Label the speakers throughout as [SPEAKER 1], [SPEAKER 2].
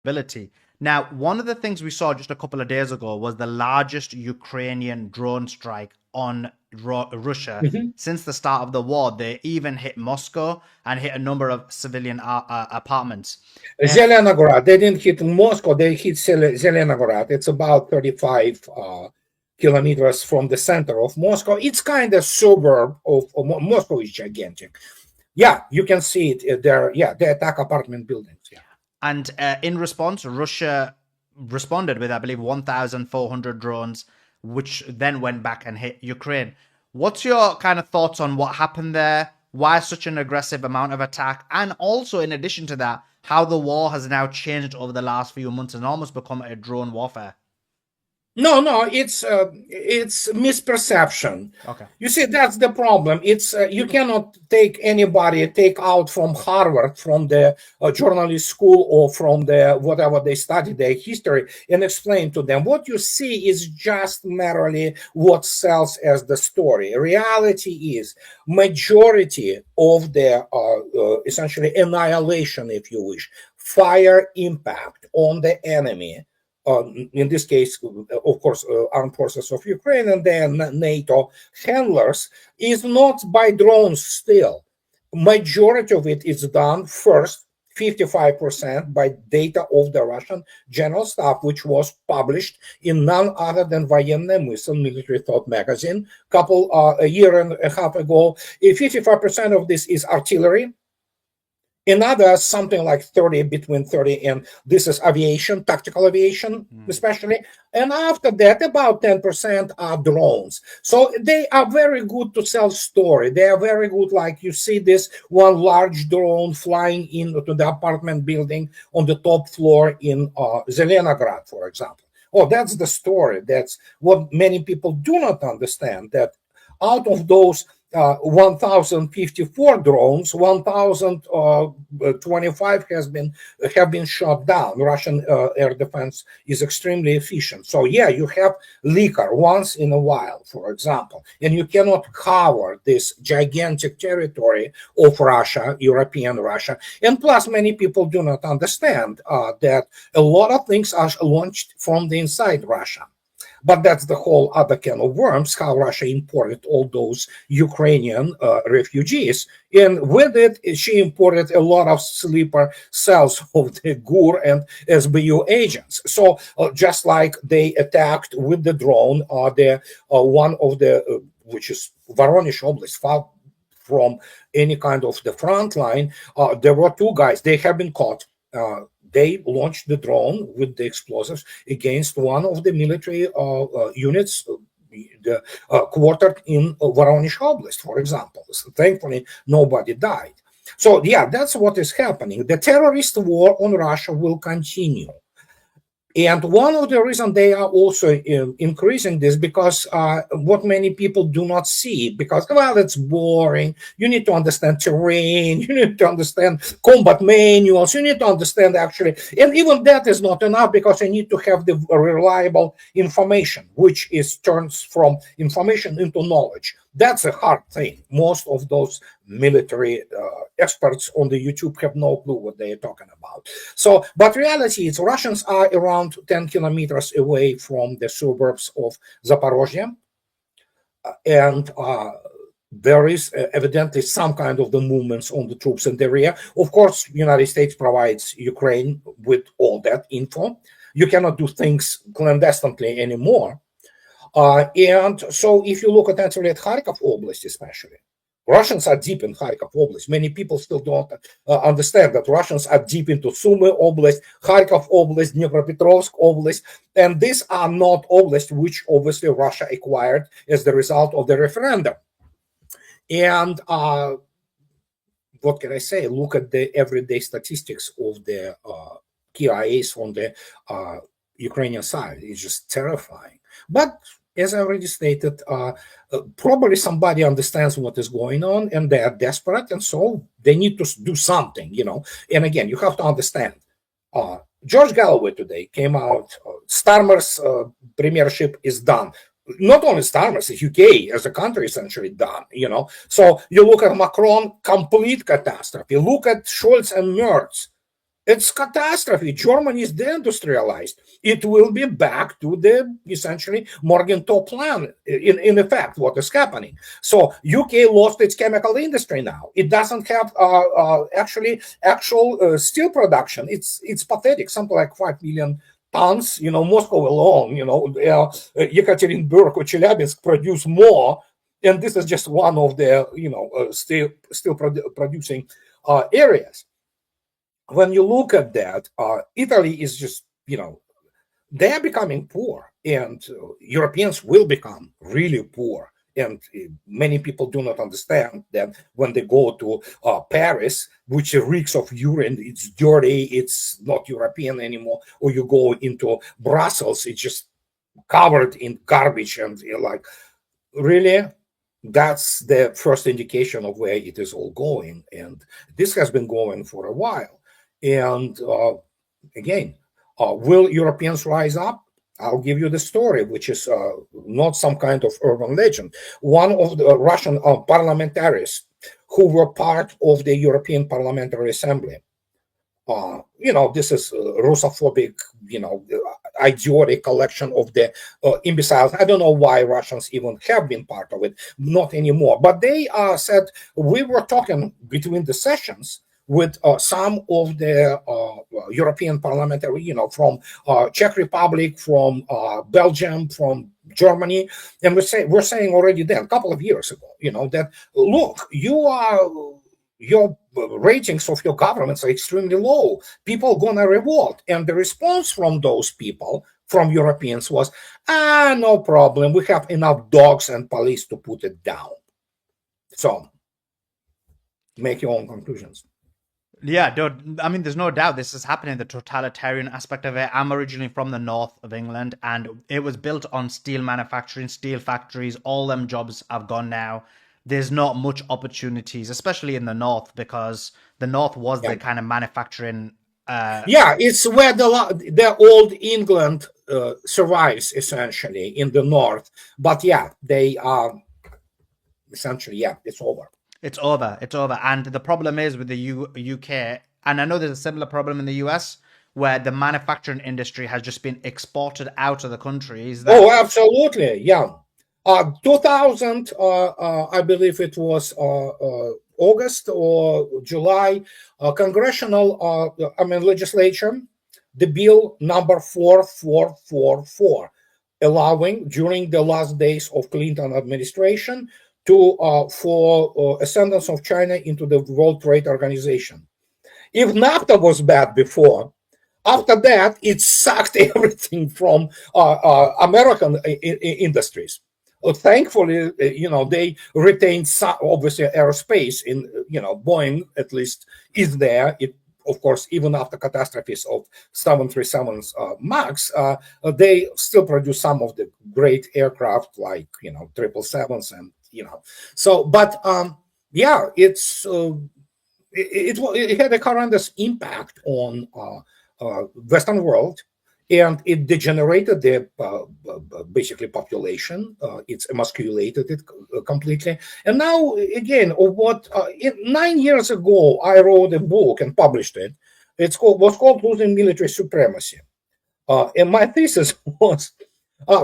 [SPEAKER 1] ability. Now, one of the things we saw just a couple of days ago was the largest Ukrainian drone strike on Russia
[SPEAKER 2] Mhm.
[SPEAKER 1] since the start of the war. They even hit Moscow and hit a number of civilian apartments.
[SPEAKER 2] Zelenograd, they didn't hit Moscow, they hit Zelenograd. It's about 35 kilometers from the center of Moscow. It's kind of suburb of Moscow is gigantic. Yeah, you can see it there. Yeah, they attack apartment buildings. Yeah.
[SPEAKER 1] And in response, Russia responded with, I believe, 1,400 drones, which then went back and hit Ukraine. What's your kind of thoughts on what happened there? Why such an aggressive amount of attack? And also, in addition to that, how the war has now changed over the last few months and almost become a drone warfare.
[SPEAKER 2] No, it's misperception.
[SPEAKER 1] Okay.
[SPEAKER 2] You see, that's the problem. It's you cannot take out from Harvard, from the journalist school, or from the whatever they study, their history, and explain to them. What you see is just merely what sells as the story. Reality is majority of the essentially annihilation, if you wish, fire impact on the enemy, in this case, of course, armed forces of Ukraine and then NATO handlers, is not by drones still. Majority of it is done first, 55% by data of the Russian General Staff, which was published in none other than Военная мысль, Military Thought magazine, a year and a half ago. 55% of this is artillery. Another something like 30, between 30 and this is aviation, tactical aviation, especially. And after that, about 10% are drones. So they are very good to sell story. They are very good. Like you see this one large drone flying into the apartment building on the top floor in Zelenograd, for example. Oh, that's the story. That's what many people do not understand, that out of those 1,054 drones, 1,025 have been shot down. Russian air defense is extremely efficient. So yeah, you have leaker once in a while, for example, and you cannot cover this gigantic territory of Russia, European Russia. And plus, many people do not understand that a lot of things are launched from the inside Russia. But that's the whole other can of worms, how Russia imported all those Ukrainian refugees. And with it, she imported a lot of sleeper cells of the GUR and SBU agents. So just like they attacked with the drone, one of the, which is Voronezh Oblast, far from any kind of the front line, there were two guys, they have been caught. They launched the drone with the explosives against one of the military units quartered in Voronezh Oblast, for example. So thankfully, nobody died. So, yeah, that's what is happening. The terrorist war on Russia will continue. And one of the reasons they are also increasing this, because what many people do not see, because, well, it's boring. You need to understand terrain. You need to understand combat manuals. You need to understand actually, and even that is not enough, because you need to have the reliable information, which is turns from information into knowledge. That's a hard thing. Most of those military experts on the YouTube have no clue what they are talking about. So, but reality is Russians are around 10 kilometers away from the suburbs of Zaporozhye. And there is evidently some kind of the movements on the troops in the area. Of course, United States provides Ukraine with all that info. You cannot do things clandestinely anymore. And so if you look attentively at Kharkov Oblast, especially, Russians are deep in Kharkov Oblast. Many people still don't understand that Russians are deep into Sumy Oblast, Kharkov Oblast, Dnipropetrovsk Oblast, and these are not oblasts which obviously Russia acquired as the result of the referendum. And what can I say? Look at the everyday statistics of the KIAs on the Ukrainian side. It's just terrifying. But as I already stated, probably somebody understands what is going on and they are desperate, and so they need to do something, you know. And again, you have to understand, George Galloway today came out, Starmer's premiership is done. Not only Starmer's, the UK as a country essentially done, you know. So you look at Macron, complete catastrophe. Look at Scholz and Merz. It's catastrophe. Germany is deindustrialized. It will be back to the essentially Morgenthau plan. In effect, what is happening? So UK lost its chemical industry now. It doesn't have actual steel production. It's pathetic. Something like 5 million tons. Moscow alone. Yekaterinburg or Chelyabinsk produce more, and this is just one of the still producing areas. When you look at that, Italy is just, they are becoming poor, and Europeans will become really poor. And many people do not understand that when they go to Paris, which reeks of urine, it's dirty, it's not European anymore, or you go into Brussels, it's just covered in garbage, and you're like, really? That's the first indication of where it is all going. And this has been going for a while. And again, will Europeans rise up? I'll give you the story, which is not some kind of urban legend. One of the Russian parliamentarians who were part of the European Parliamentary Assembly, this is Russophobic, idiotic collection of the imbeciles. I don't know why Russians even have been part of it, not anymore. But they said, we were talking between the sessions with some of the European parliamentary, from Czech Republic, from Belgium, from Germany, and we're saying already then, a couple of years ago, that look, your ratings of your governments are extremely low. People gonna revolt, and the response from those people, from Europeans, was, no problem. We have enough dogs and police to put it down. So, make your own conclusions.
[SPEAKER 1] Yeah, I mean, there's no doubt this is happening, the totalitarian aspect of it. I'm originally from the north of England, and it was built on steel manufacturing, steel factories. All them jobs have gone now. There's not much opportunities, especially in the north, because the north was the kind of manufacturing.
[SPEAKER 2] It's where the old England survives, essentially, in the north. But they are essentially, it's over.
[SPEAKER 1] It's over. And the problem is with the UK, and I know there's a similar problem in the US, where the manufacturing industry has just been exported out of the countries.
[SPEAKER 2] Absolutely. Yeah. 2000, I believe it was August or July, congressional, legislation, the bill number 4444, allowing during the last days of Clinton administration for ascendance of China into the World Trade Organization. If NAFTA was bad before, after that, it sucked everything from American industries. Thankfully, they retained some, obviously, aerospace in, Boeing at least is there. It, of course, even after catastrophes of 737's MAX, they still produce some of the great aircraft like, 777s and, So, but, it had a horrendous impact on Western world. And it degenerated the basically population. It's emasculated it completely. And now, again, 9 years ago, I wrote a book and published it. Was called Losing Military Supremacy. And my thesis was,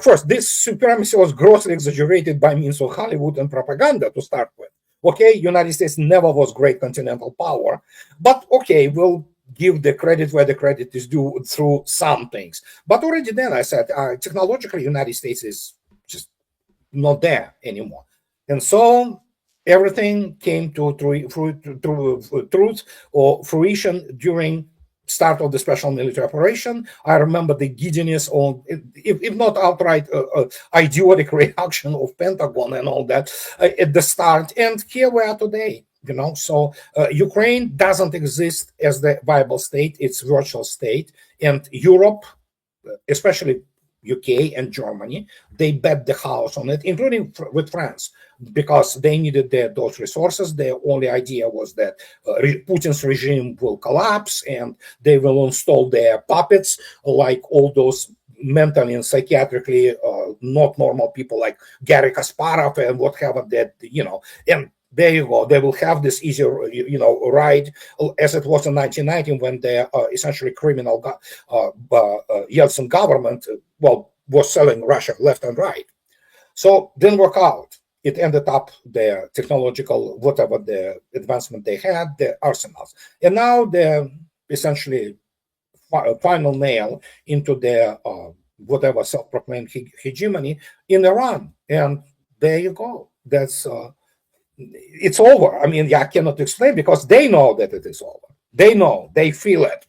[SPEAKER 2] first, this supremacy was grossly exaggerated by means of Hollywood and propaganda to start with. Okay, United States never was great continental power, but okay, we'll give the credit where the credit is due through some things. But already then I said, technologically, United States is just not there anymore. And so everything came to truth or fruition during start of the special military operation. I remember the giddiness, or if not outright idiotic reaction of Pentagon and all that at the start. And here we are today. So Ukraine doesn't exist as the viable state; it's virtual state. And Europe, especially UK and Germany, they bet the house on it, including with France, because they needed those resources. Their only idea was that Putin's regime will collapse and they will install their puppets, like all those mentally and psychiatrically not normal people like Garry Kasparov and what have that, and there you go. They will have this easy, ride, as it was in 1990 when the essentially criminal Yeltsin government, was selling Russia left and right. So didn't work out. It ended up the technological, whatever the advancement they had, the arsenals. And now they're essentially final nail into their whatever self-proclaimed hegemony in Iran. And there you go. That's it's over. I mean, I cannot explain because they know that it is over. They know, they feel it.